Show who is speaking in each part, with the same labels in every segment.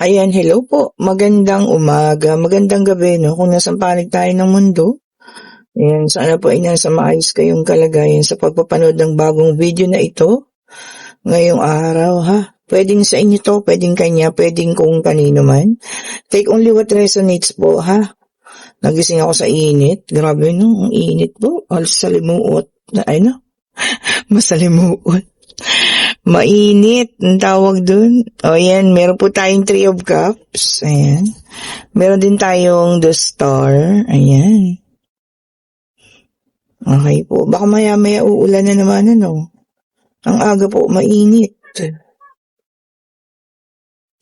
Speaker 1: Ayan, hello po. Magandang umaga, magandang gabi, no? Kung nasang panig tayo ng mundo. Ayan, sana po ay nasa maayos kayong kalagayan sa pagpapanood ng bagong video na ito ngayong araw, ha? Pwedeng sa inyo to, pwedeng kanya, pwedeng kung kanino man. Take only what resonates po, ha? Nagising ako sa init. Grabe, no? Ang init po. Halos salimuot. Masalimuot. Mainit, ang tawag dun. O yan, meron po tayong Three of Cups. Ayan. Meron din tayong The Star. Ayan. Okay po. Baka maya-maya uulan na naman, ano. Ang aga po, mainit.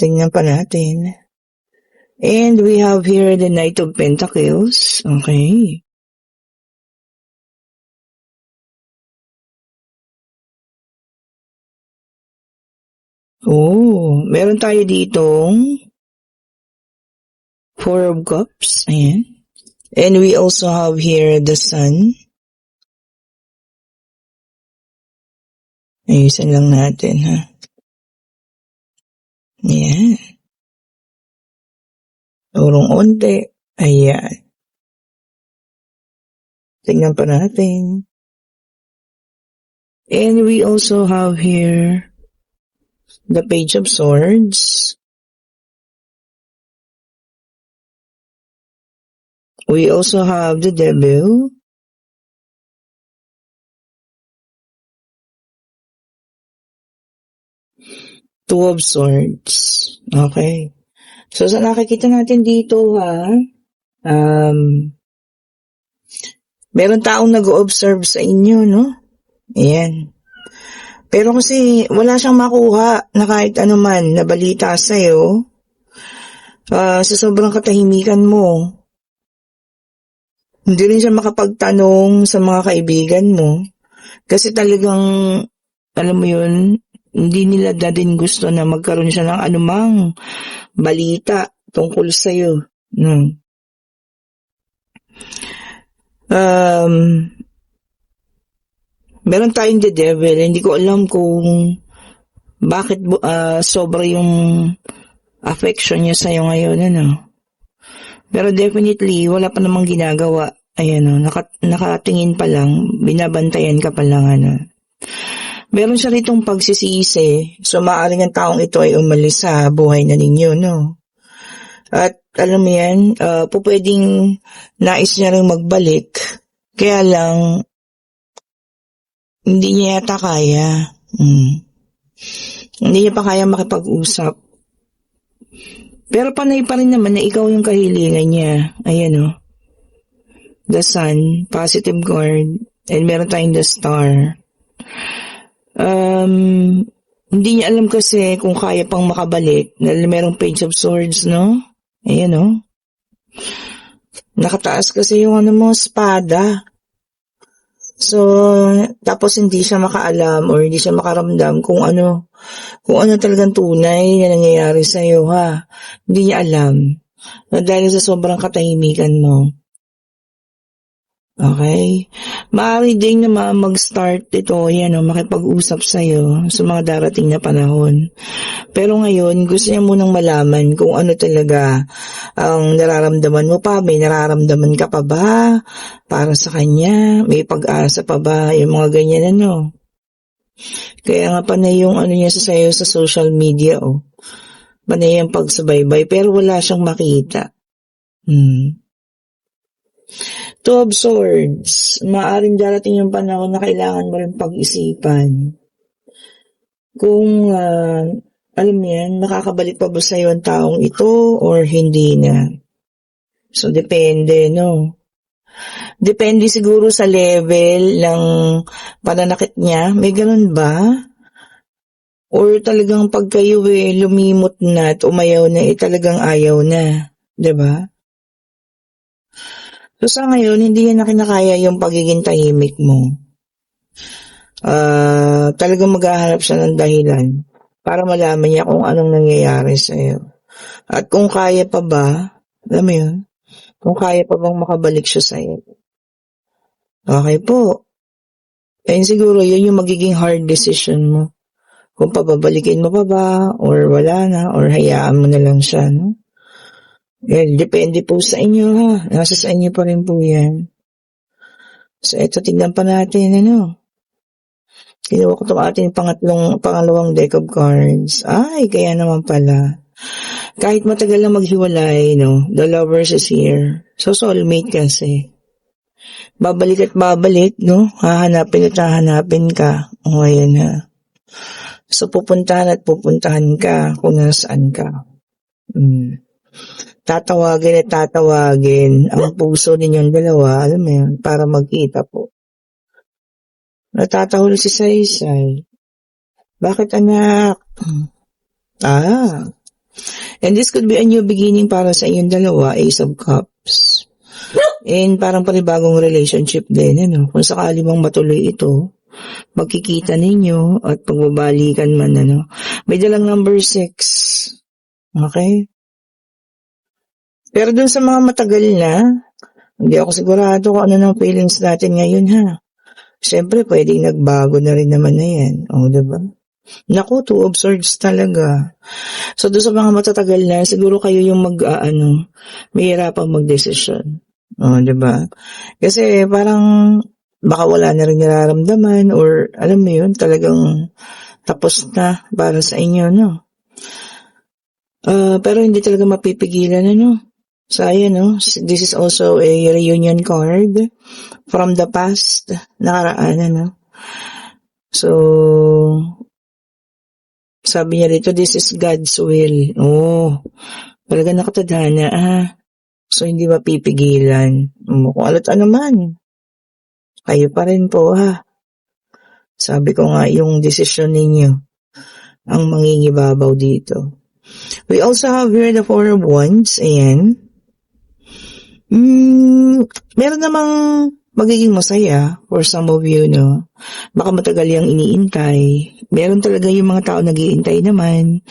Speaker 1: Tingnan pa natin. And we have here the Knight of Pentacles. Okay. Oh, meron tayo ditong Four of Cups. Ayan. And we also have here the Sun. Ayusin lang natin, ha. Ayan. Urong onte. Ayan. Tingnan pa natin. And we also have here the Page of Swords. We also have the Devil. Two of Swords. Okay. So, sa nakikita natin dito, ha, meron taong nag-observe sa inyo, no? Ayan. Pero kasi wala siyang makuha na kahit ano man na balita sa'yo, sa sobrang katahimikan mo. Hindi rin siya makapagtanong sa mga kaibigan mo. Kasi talagang, alam mo yun, hindi nila din gusto na magkaroon siya ng anumang balita tungkol sa'yo. Meron tayong the Devil. Hindi ko alam kung bakit sobra yung affection niya sa'yo ngayon, ano. Pero definitely, wala pa namang ginagawa. Ayan, nakatingin pa lang, binabantayan ka pa lang, ano. Meron siya ritong pagsisisi, so maaaring ang taong ito ay umalis sa buhay na ninyo, no? At alam mo yan, pwedeng nais niya rin magbalik, kaya lang, hindi niya yata kaya. Hindi niya pa kaya makipag-usap. Pero panay pa rin naman na ikaw yung kahilingan niya. Ayan, the Sun, positive card, and meron tayong the Star. Hindi niya alam kasi kung kaya pang makabalik dahil merong Page of Swords, no? Ayan, nakataas kasi yung espada. So, tapos hindi siya makaalam or hindi siya makaramdam kung ano talagang tunay na nangyayari sa'yo, ha? Hindi niya alam. Dahil sa sobrang katahimikan mo. Okay? Maaari din na mag-start ito, makipag-usap sa'yo sa mga darating na panahon. Pero ngayon, gusto niya munang malaman kung ano talaga ang nararamdaman mo pa. May nararamdaman ka pa ba para sa kanya? May pag-asa pa ba? Yung mga ganyan, Kaya nga panay yung niya sa sayo sa social media, Panay yung pagsubaybay, pero wala siyang makita. Two of Swords. Maaring darating yung panahon na kailangan mo rin pag-isipan. Kung, alam mo yan, makakabalik pa ba sa'yo ang taong ito or hindi na? So, depende, Depende siguro sa level ng pananakit niya. May ganun ba? Or talagang pag kayo lumimot na at umayaw na, talagang ayaw na. Diba? So sa ngayon, hindi niya na kinakaya yung pagiging tahimik mo. Talagang maghahanap siya ng dahilan para malaman niya kung anong nangyayari sa'yo. At kung kaya pa ba, alam mo yun, kung kaya pa bang makabalik siya sa'yo. Okay po. And siguro yun yung magiging hard decision mo. Kung pababalikin mo pa ba or wala na or hayaan mo na lang siya, no? Depende po sa inyo, ha. Nasa sa inyo pa rin po yan. So, eto tignan pa natin, ano. Kinuha ko itong ating pangalawang deck of cards. Ay, kaya naman pala. Kahit matagal na maghiwalay, no, the lovers is here. So, soulmate kasi. Babalik at babalik, no? Hahanapin at hahanapin ka. O, ayan ha. So, pupuntahan at pupuntahan ka kung nasaan ka. Tatawagin at tatawagin ang puso ninyong dalawa, alam mo yun, para magkita po. Natatahol si Saysay. Bakit anak? And this could be a new beginning para sa inyong dalawa, Ace of Cups. And parang panibagong relationship din, ano? Kung sakali mong matuloy ito, magkikita ninyo at pagbabalikan man, ano? May dalang number 6. Okay? Pero dun sa mga matagal na, hindi ako sigurado kung ano ng feelings natin ngayon, ha? Siyempre, pwedeng nagbago na rin naman na yan. O, diba? Naku, 2 of swords talaga. So, doon sa mga matatagal na, siguro kayo yung mahirapang magdesisyon. O, diba? Kasi parang baka wala na rin nararamdaman or alam mo yun, talagang tapos na para sa inyo, no? Pero hindi talaga mapipigilan, ano? So, ayan, no? This is also a reunion card from the past, nakaraan, ano? So, sabi niya dito, this is God's will. Oh, talaga nakatadhana, So, hindi mapipigilan. Kung ano't ano man, kayo pa rin po, ha? Sabi ko nga, yung desisyon ninyo ang mangingibabaw dito. We also have here the 4 of Wands. Ayan. Meron namang magiging masaya for some of you, no? Baka matagal yung iniintay. Meron talaga yung mga tao nag-iintay naman.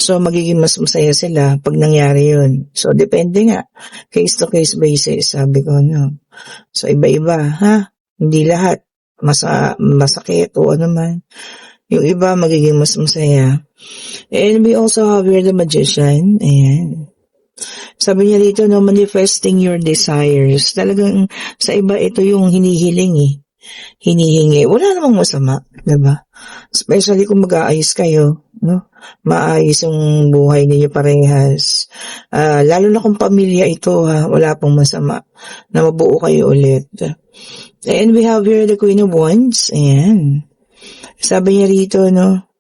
Speaker 1: So, magiging mas masaya sila pag nangyari yun. So, depende nga. Case to case basis, sabi ko, no? So, iba-iba, ha? Hindi lahat masakit o ano man. Yung iba magiging mas masaya. And we also have here the Magician. Ayan. Sabi niya dito, no, manifesting your desires. Talagang sa iba ito yung hinihiling hinihingi. Wala namang masama, diba? Especially kung mag-aayos kayo, no? Maayos yung buhay ninyo parehas. Lalo na kung pamilya ito, ha? Wala pong masama na mabuo kayo ulit. And we have here the Queen of Wands. Ayan. Sabi niya rito, no,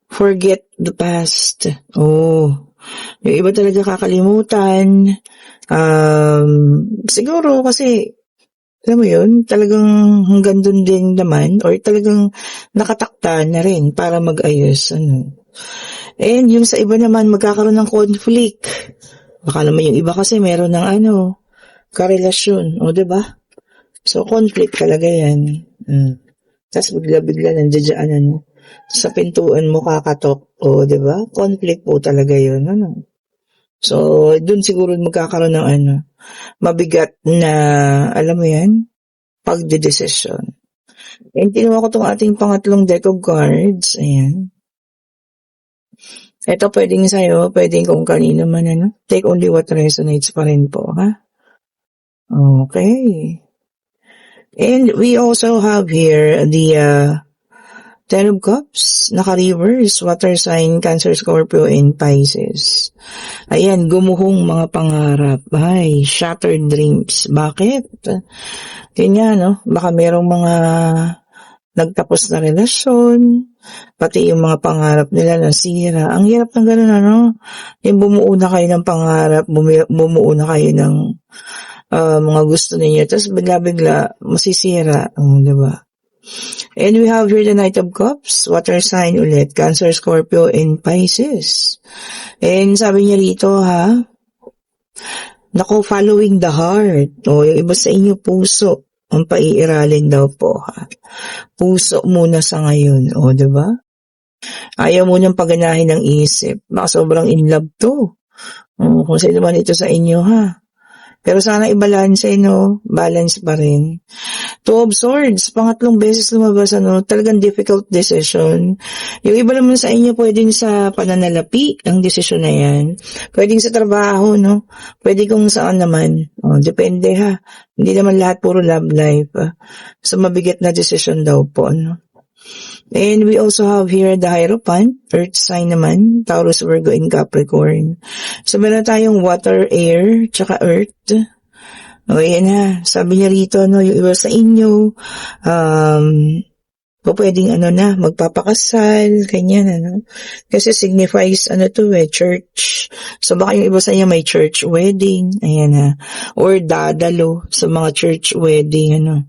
Speaker 1: forget the past. Oh, yung iba talaga kakalimutan. Siguro kasi, alam mo yun, talagang hanggang dun din naman, or talagang nakatakta na rin para mag-ayos. Ano. And yung sa iba naman, magkakaroon ng conflict. Baka naman yung iba kasi meron ng karelasyon. O, diba? So, conflict talaga yan. Tapos bigla-bigla nandiyan sa pintuan mo kakatok. O, diba? Conflict po talaga yun. Ano? So, dun siguro magkakaroon ng mabigat na, alam mo yan, pagdedesisyon. And tinuha ko itong ating pangatlong deck of cards. Ayan. Ito pwedeng sa'yo, pwedeng kung kanino man, Take only what resonates pa rin po, ha? Okay. And we also have here the 10 of Cups, naka-reverse, water sign, Cancer, Scorpio, and Pisces. Ayan, gumuhong mga pangarap. Ay, shattered dreams. Bakit? Ganyan, no? Baka merong mga nagtapos na relasyon, pati yung mga pangarap nila nasira. Ang hirap ng ganun, Yung bumuo na kayo ng pangarap, bumuo na kayo ng mga gusto ninyo, tapos bigla-bigla masisira, diba? And we have here the Knight of Cups, water sign ulit, Cancer, Scorpio, and Pisces. And sabi niya rito, nako, following the heart. O, yung iba sa inyo, puso. Ang paiiralin daw po, Puso muna sa ngayon, o, diba? Ayaw mo nang paganahin ng isip. Baka sobrang in love to. O, kung sino man ito sa inyo, Pero sana i-balance, no? Balance pa rin. Two of Swords, pangatlong beses lumabas, talagang difficult decision. Yung iba naman sa inyo, pwedeng sa pananalapi, ang desisyon na yan. Pwedeng sa trabaho, no? Pwede kung saan naman. Depende ha. Hindi naman lahat puro love life. So, mabigat na decision daw po, no? And we also have here the Hierophant, Earth sign naman, Taurus, Virgo, and Capricorn. So, meron tayong water, air, tsaka earth. O, yan ha. Sabi niya rito, no, yung iba sa inyo, pwedeng magpapakasal, ganyan, Kasi signifies, church. So, baka yung iba sa inyo may church wedding, ayan ha. Or dadalo sa mga church wedding,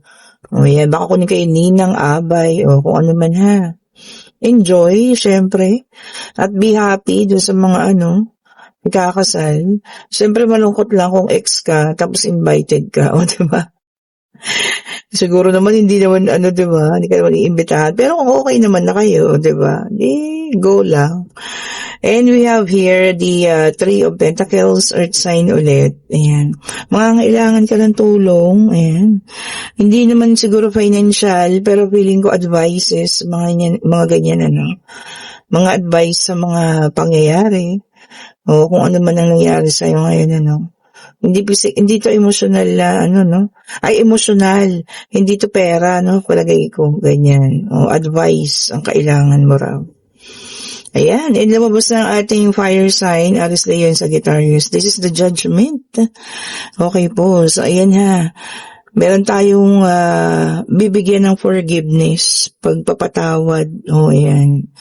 Speaker 1: O, yan. Baka kunin kayo ninang, abay, o kung ano man ha. Enjoy, syempre. At be happy dun sa mga, ikakasal. Siyempre malungkot lang kung ex ka, tapos invited ka, o diba? Siguro naman hindi naman diba? Hindi ka naman iimbitahan. Pero kung okay naman na kayo, diba? Go lang. And we have here the Three of Pentacles, Earth sign ulit. Ayan. Mangangailangan ka ng tulong. Ayan. Hindi naman siguro financial, pero feeling ko advices, mga ganyan, Mga advice sa mga pangyayari. O kung ano man ang nangyari sa'yo ngayon, Hindi to emotional na, Ay, emotional. Hindi to pera, Palagay ko, ganyan. O, advice ang kailangan mo raw. Ayan, and lumabas na ang ating fire sign, Aries, Leo, and Sagittarius. This is the judgment. Okay po, so ayan ha. Meron tayong bibigyan ng forgiveness, pagpapatawad. O, ayan.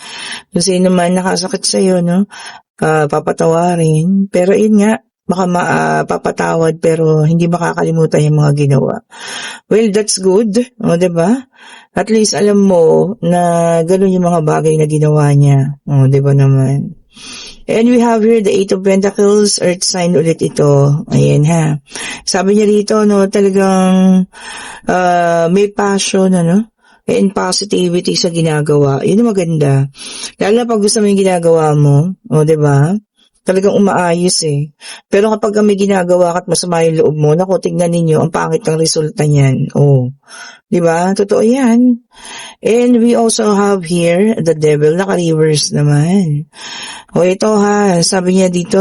Speaker 1: Kung sino man nakasakit sa'yo, papatawarin. Pero yun nga, baka papatawad pero hindi makakalimutan yung mga ginawa. Well, that's good. O, diba? At least alam mo na ganun yung mga bagay na ginawa niya. O, diba naman? And we have here the Eight of Pentacles, Earth sign ulit ito. Ayan ha. Sabi niya rito, talagang may passion, and positivity sa ginagawa. Yun ang maganda. Lalo na pag gusto mo yung ginagawa mo, o diba? Talagang umaayos eh. Pero kapag may ginagawa ka at masama yung loob mo, naku, tignan ninyo, ang pangit ng resulta niyan. Oh. Diba? Totoo yan. And we also have here, the devil, naka-reverse naman. O ito ha, sabi niya dito,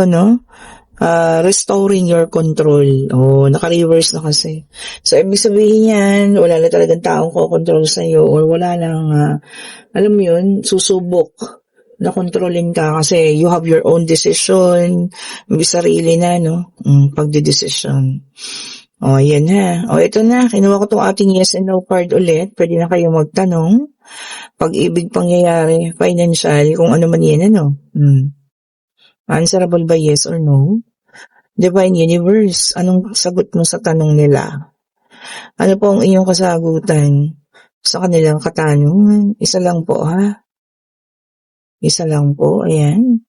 Speaker 1: restoring your control. O, naka-reverse na kasi. So, ibig sabihin yan, wala na talagang taong kokontrol sa'yo or wala lang, alam mo yun, susubok na kontrolin ka kasi you have your own decision, may sarili na, pagdedesisyon. O, ayan ha. O, ito na, kinuha ko itong ating yes and no card ulit. Pwede na kayo magtanong. Pag-ibig, pangyayari, financial, kung ano man yan, Answerable ba yes or no? Divine Universe, anong sagot mo sa tanong nila? Ano po ang iyong kasagutan sa kanilang katanungan? Isa lang po ha. Isa lang po, ayan.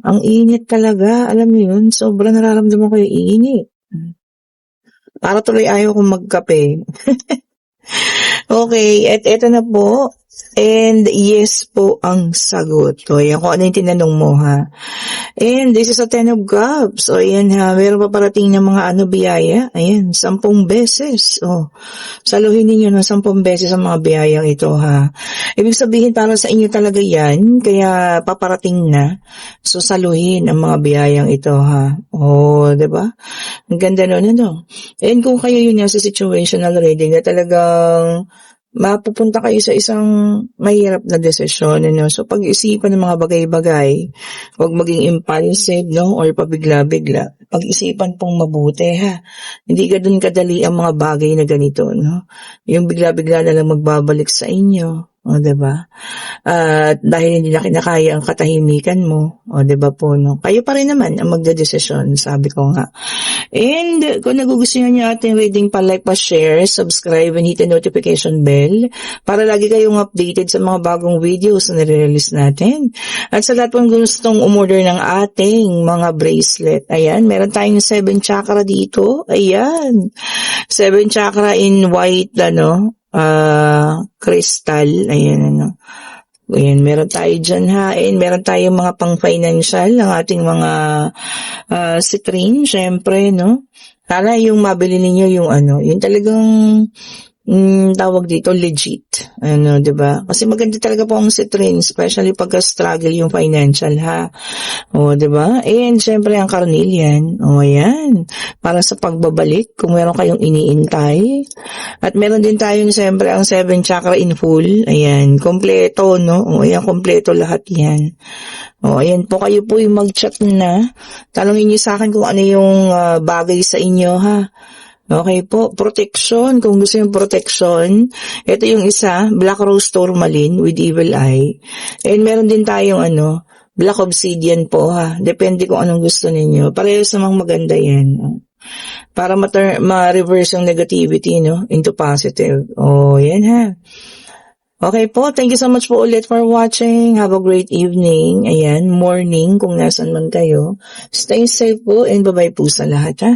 Speaker 1: Ang init talaga, alam mo yun, sobrang nararamdaman ko yung init. Para tuloy ayaw kong magkape. Okay, at eto na po. And yes po ang sagot. So, ayan, kung ano yung tinanong mo ha. And this is a 10 of Cups. So, ayan ha, meron pa parating ng mga biyaya. Ayan, 10 beses. Oh, saluhin ninyo ng 10 beses ang mga biyayang ito ha. Ibig sabihin para sa inyo talaga yan, kaya paparating na. So, saluhin ang mga biyayang ito ha. Oh, diba? Ang ganda nun, And kung kayo yun sa situational reading na talagang mapupunta kayo sa isang mahirap na desisyon, So, pag-isipan ng mga bagay-bagay, huwag maging impulsive, or pabigla-bigla. Pag-isipan pong mabuti, ha? Hindi ganun kadali ang mga bagay na ganito, Yung bigla-bigla na lang magbabalik sa inyo, o, diba? At dahil hindi na kinakaya ang katahimikan mo, o, diba po, Kayo pa rin naman ang magdedesisyon, sabi ko nga. And kung nagugustuhan niyo ating reading, pa-like, pa-share, subscribe, and hit the notification bell para lagi kayong updated sa mga bagong videos na nire-release natin. At sa lahat pong gustong umorder ng ating mga bracelet, ayan, meron tayong 7 chakra dito. Ayan, 7 chakra in white, crystal. Ayan, Ayan, meron tayo dyan ha. And meron tayong mga pang-financial, ang ating mga citrine, syempre, Sana yung mabili ninyo yung yung talagang tawag dito, legit. 'di ba? Kasi maganda talaga po ang citrine, especially pagka-struggle yung financial, ha. 'di ba? And syempre ang carnelian. Ayan. Para sa pagbabalik, kung meron kayong iniintay. At meron din tayong syempre ang 7 chakra in full. Ayan, kompleto, no? Ayan, kompleto lahat yan. Ayan po, kayo po yung mag-chat na. Tanungin niyo sa akin kung ano yung bagay sa inyo, ha. Okay po, protection. Kung gusto yung protection, ito yung isa, Black Rose Tourmaline with Evil Eye. And meron din tayong Black Obsidian po, ha. Depende kung anong gusto ninyo. Parehas namang maganda yan. Para ma-reverse yung negativity, no, into positive. Yan, ha. Okay po, thank you so much po ulit for watching. Have a great evening. Ayan, morning kung nasan man kayo. Stay safe po and bye-bye po sa lahat, ha.